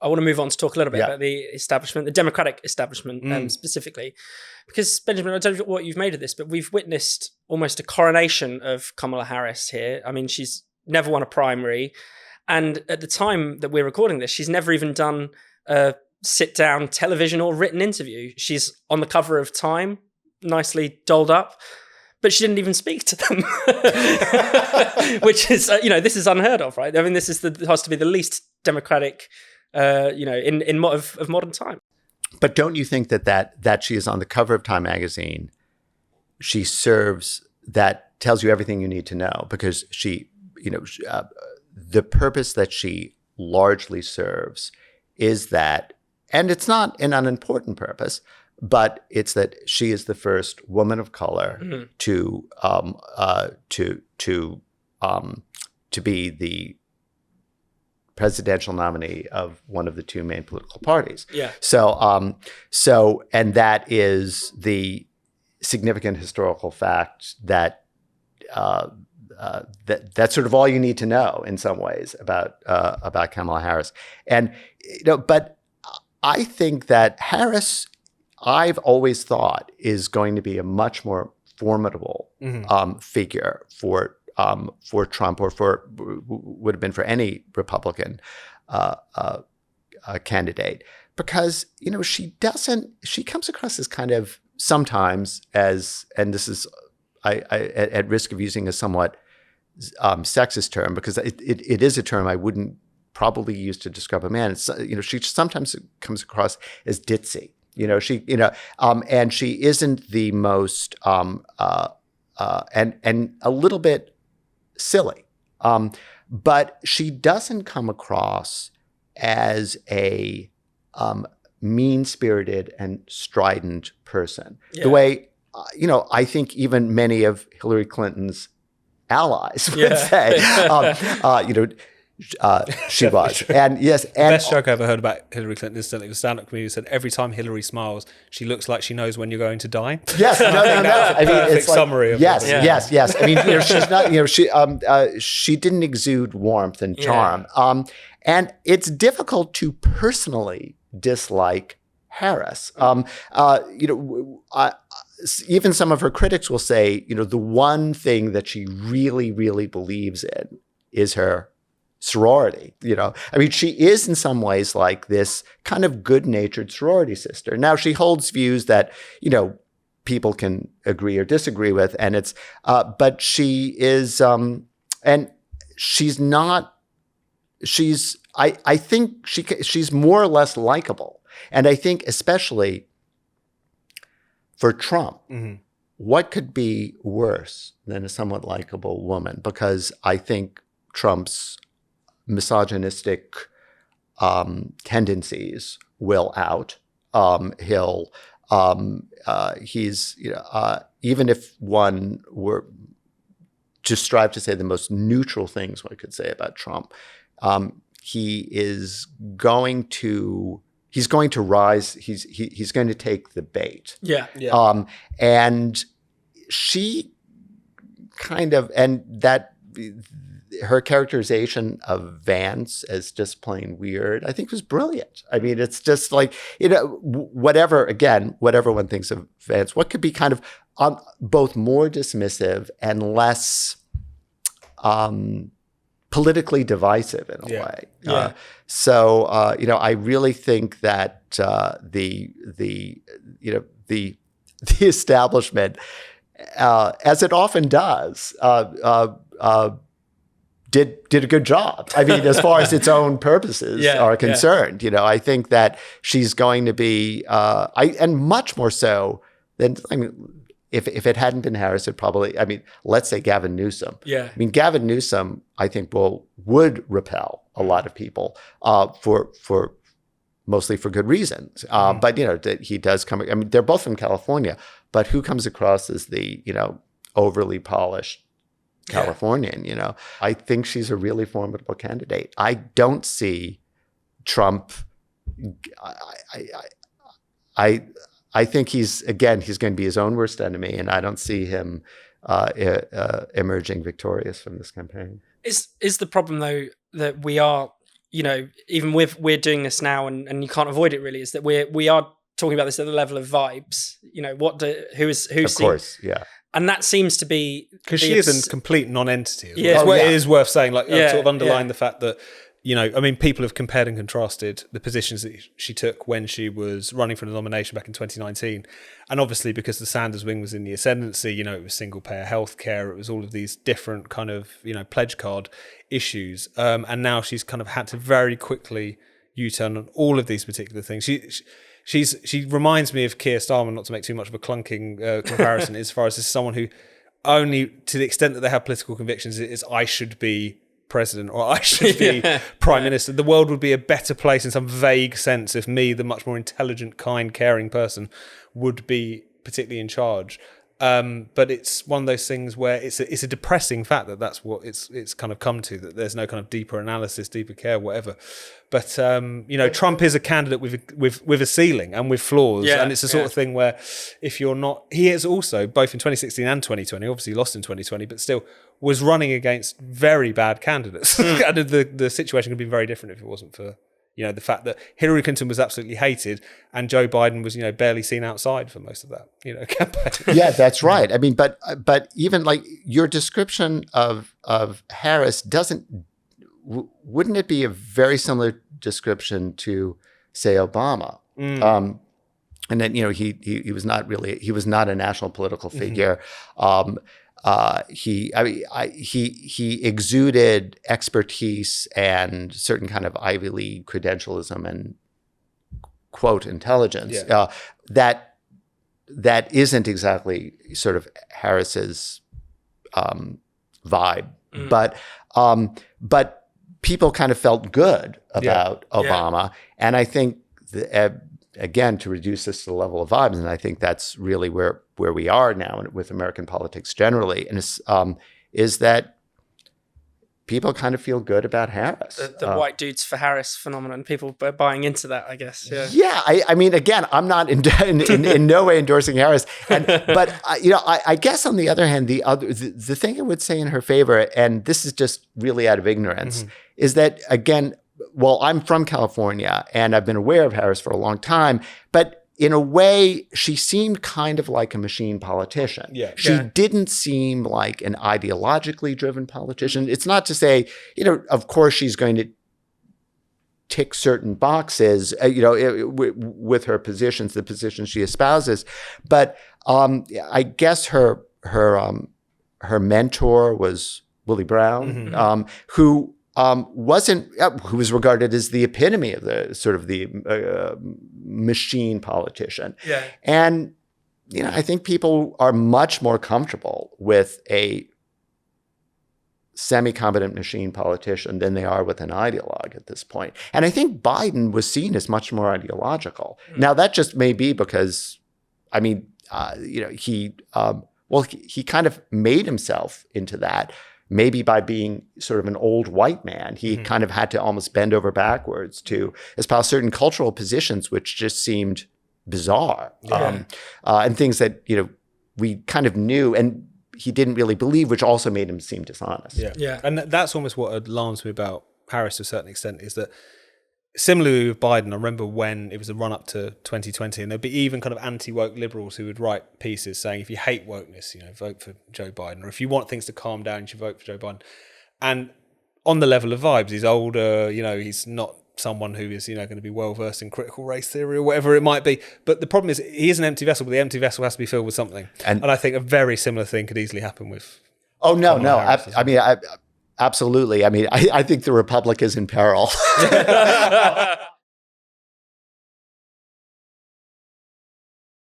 I want to move on to talk a little bit Yeah. about the establishment, the Democratic establishment specifically. Because, Benjamin, I don't know what you've made of this, but we've witnessed almost a coronation of Kamala Harris here. I mean, she's never won a primary. And at the time that we're recording this, she's never even done a sit-down television or written interview. She's on the cover of Time, nicely dolled up, but she didn't even speak to them, which is, this is unheard of, right? I mean, this has to be the least democratic, of modern time. But don't you think that she is on the cover of Time magazine, she serves, that tells you everything you need to know, because she, the purpose that she largely serves is that, and it's not an unimportant purpose, but it's that she is the first woman of color to be the presidential nominee of one of the two main political parties. Yeah. So, and that is the significant historical fact that that's sort of all you need to know in some ways about Kamala Harris. And but I think that Harris, I've always thought, is going to be a much more formidable figure for Trump, or would have been for any Republican candidate, because she comes across as kind of sometimes as, and this is I at risk of using a somewhat sexist term, because it is a term I wouldn't probably use to describe a man. It's, she sometimes comes across as ditzy. And she isn't the most and a little bit silly, but she doesn't come across as a mean-spirited and strident person. Yeah. The way I think even many of Hillary Clinton's allies would say, she was. And yes, the best joke I ever heard about Hillary Clinton is that a stand-up comedian said every time Hillary smiles, she looks like she knows when you're going to die. Yes, no. I mean, it's like, summary of yes. I mean, she's not. She didn't exude warmth and charm. Yeah. And it's difficult to personally dislike Harris. Even some of her critics will say, the one thing that she really, really believes in is her sorority. I mean, she is in some ways like this kind of good-natured sorority sister. Now, she holds views that, people can agree or disagree with, and it's, but she is, and she's not, I think she's more or less likable. And I think especially for Trump, what could be worse than a somewhat likable woman? Because I think Trump's misogynistic tendencies will out. He's even if one were to strive to say the most neutral things one could say about Trump, he's going to rise. He's going to take the bait. Yeah. And she kind of, and that her characterization of Vance as just plain weird, I think was brilliant. I mean, it's just like, whatever one thinks of Vance, what could be kind of both more dismissive and less politically divisive in a way. Yeah. So I really think that the establishment, as it often does, did a good job. I mean, as far as its own purposes are concerned, I think that she's going to be, and much more so than, I mean, if it hadn't been Harris, it probably, I mean, let's say Gavin Newsom. Yeah. I mean, Gavin Newsom, I think would repel a lot of people for mostly for good reasons. But that he does come. I mean, they're both from California, but who comes across as the overly polished Californian? I think she's a really formidable candidate. I don't see Trump. I think he's going to be his own worst enemy, and I don't see him emerging victorious from this campaign. Is the problem though that we are even we're doing this now and you can't avoid it really, is that we are talking about this at the level of vibes. Who's of course, yeah. And that seems to be because she is a complete non-entity. Yeah. It is worth saying, sort of underline yeah. the fact that, people have compared and contrasted the positions that she took when she was running for the nomination back in 2019. And obviously because the Sanders wing was in the ascendancy, it was single payer healthcare, it was all of these different kind of, pledge card issues. And now she's kind of had to very quickly U-turn on all of these particular things. She reminds me of Keir Starmer, not to make too much of a clunking comparison, as far as someone who only, to the extent that they have political convictions, is I should be president or I should be prime minister. The world would be a better place in some vague sense if me, the much more intelligent, kind, caring person, would be particularly in charge. But it's one of those things where it's a depressing fact that that's what it's kind of come to, that there's no kind of deeper analysis, deeper care, whatever. But Trump is a candidate with a ceiling and with flaws, and it's the sort of thing where if you're not, he is also both in 2016 and 2020, obviously lost in 2020, but still was running against very bad candidates. And the situation could be very different if it wasn't for the fact that Hillary Clinton was absolutely hated and Joe Biden was, barely seen outside for most of that, campaign. Yeah, that's right. I mean, but even like your description of Harris wouldn't it be a very similar description to, say, Obama? And then, he was not a national political figure. He exuded expertise and certain kind of Ivy League credentialism and quote intelligence that isn't exactly sort of Harris's vibe, but people kind of felt good about Obama, and I think again, to reduce this to the level of vibes, and I think that's really where we are now with American politics generally, and is that people kind of feel good about Harris. The white dudes for Harris phenomenon, people are buying into that, I guess. Yeah. I mean, again, I'm not in no way endorsing Harris, but I guess on the other hand, the thing I would say in her favor, and this is just really out of ignorance, is that again, well, I'm from California and I've been aware of Harris for a long time, but in a way, she seemed kind of like a machine politician. She didn't seem like an ideologically driven politician. It's not to say, of course she's going to tick certain boxes, with her positions, the positions she espouses. But I guess her mentor was Willie Brown, who was regarded as the epitome of the sort of the machine politician. And, I think people are much more comfortable with a semi-competent machine politician than they are with an ideologue at this point. And I think Biden was seen as much more ideological. Now, that just may be because, I mean, he kind of made himself into that. Maybe by being sort of an old white man, he kind of had to almost bend over backwards to espouse certain cultural positions, which just seemed bizarre, and things that we kind of knew and he didn't really believe, which also made him seem dishonest. And that's almost what alarms me about Harris to a certain extent, is that similarly with Biden, I remember when it was a run-up to 2020, and there'd be even kind of anti-woke liberals who would write pieces saying, if you hate wokeness, vote for Joe Biden, or if you want things to calm down, you should vote for Joe Biden. And on the level of vibes, he's older, he's not someone who is, going to be well-versed in critical race theory or whatever it might be. But the problem is, he is an empty vessel, but the empty vessel has to be filled with something. And I think a very similar thing could easily happen with... Oh, no. I mean, absolutely. I mean, I think the Republic is in peril.